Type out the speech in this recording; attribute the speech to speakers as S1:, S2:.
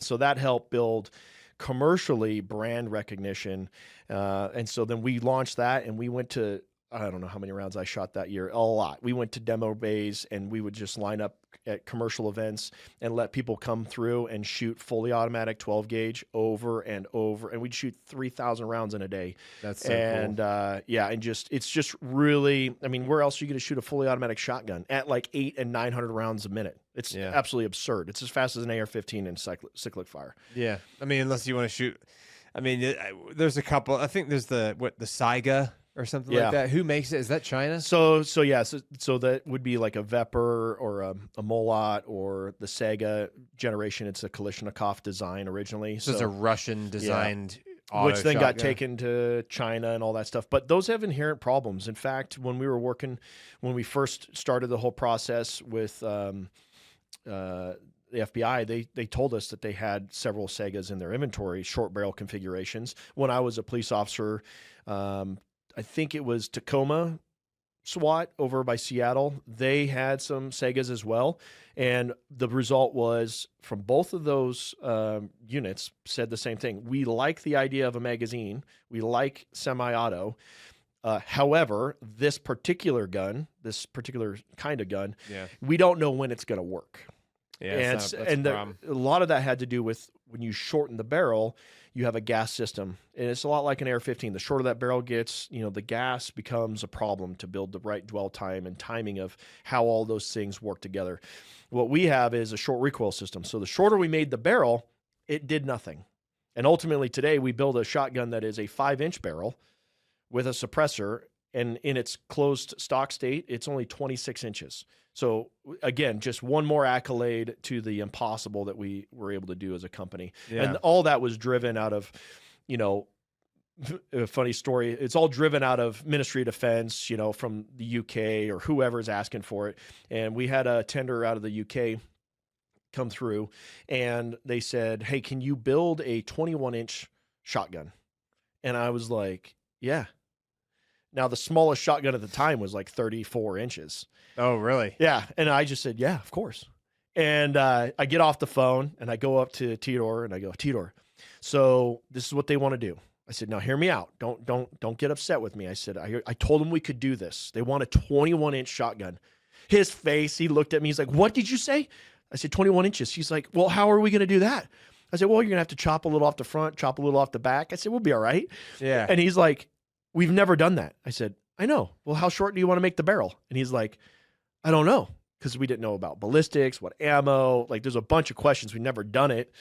S1: So that helped build commercially brand recognition. And so then we launched that, and we went to, I don't know how many rounds I shot that year, a lot. We went to demo bays, and we would just line up at commercial events and let people come through and shoot fully automatic 12 gauge over and over. And we'd shoot 3,000 rounds in a day.
S2: That's so
S1: and
S2: cool.
S1: yeah, and it's just really, I mean, where else are you going to shoot a fully automatic shotgun at like 800 and 900 rounds a minute? It's absolutely absurd. It's as fast as an AR-15 in cyclic fire.
S2: Yeah. I mean, unless you want to shoot, I mean, there's a couple, I think there's the Saiga or something like that. Who makes it? Is that China?
S1: So that would be like a Vepr or a Molot or the Sega generation. It's a Kalashnikov design originally.
S2: So it's a Russian designed
S1: which then got taken to China and all that stuff. But those have inherent problems. In fact, when we first started the whole process with the FBI, they told us that they had several Segas in their inventory, short barrel configurations. When I was a police officer, I think it was Tacoma SWAT over by Seattle. They had some Segas as well. And the result was, from both of those units said the same thing. We like the idea of a magazine. We like semi-auto. However, this particular gun, this particular kind of gun, we don't know when it's going to work.
S2: Yeah,
S1: a lot of that had to do with when you shorten the barrel, you have a gas system, and it's a lot like an AR-15. The shorter that barrel gets, the gas becomes a problem to build the right dwell time and timing of how all those things work together. What we have is a short recoil system. So the shorter we made the barrel, it did nothing. And ultimately today we build a shotgun that is a 5-inch barrel with a suppressor, and in its closed stock state, it's only 26 inches. So again, just one more accolade to the impossible that we were able to do as a company. Yeah. And all that was driven out of, a funny story. It's all driven out of Ministry of Defense, from the UK or whoever's asking for it. And we had a tender out of the UK come through, and they said, "Hey, can you build a 21-inch shotgun?" And I was like, "Yeah." Now, the smallest shotgun at the time was like 34 inches.
S2: Oh, really?
S1: Yeah. And I just said, "Yeah, of course." And I get off the phone, and I go up to Teodor, and I go, "Teodor, so this is what they want to do." I said, "Now hear me out. Don't get upset with me." I said, I told them we could do this. They want a 21-inch shotgun. His face, he looked at me. He's like, "What did you say?" I said, 21 inches. He's like, "Well, how are we going to do that?" I said, "Well, you're going to have to chop a little off the front, chop a little off the back." I said, "We'll be all right."
S2: Yeah.
S1: And he's like, "We've never done that." I said, "I know. Well, how short do you want to make the barrel?" And he's like, "I don't know." Because we didn't know about ballistics, what ammo, like there's a bunch of questions. We've never done it.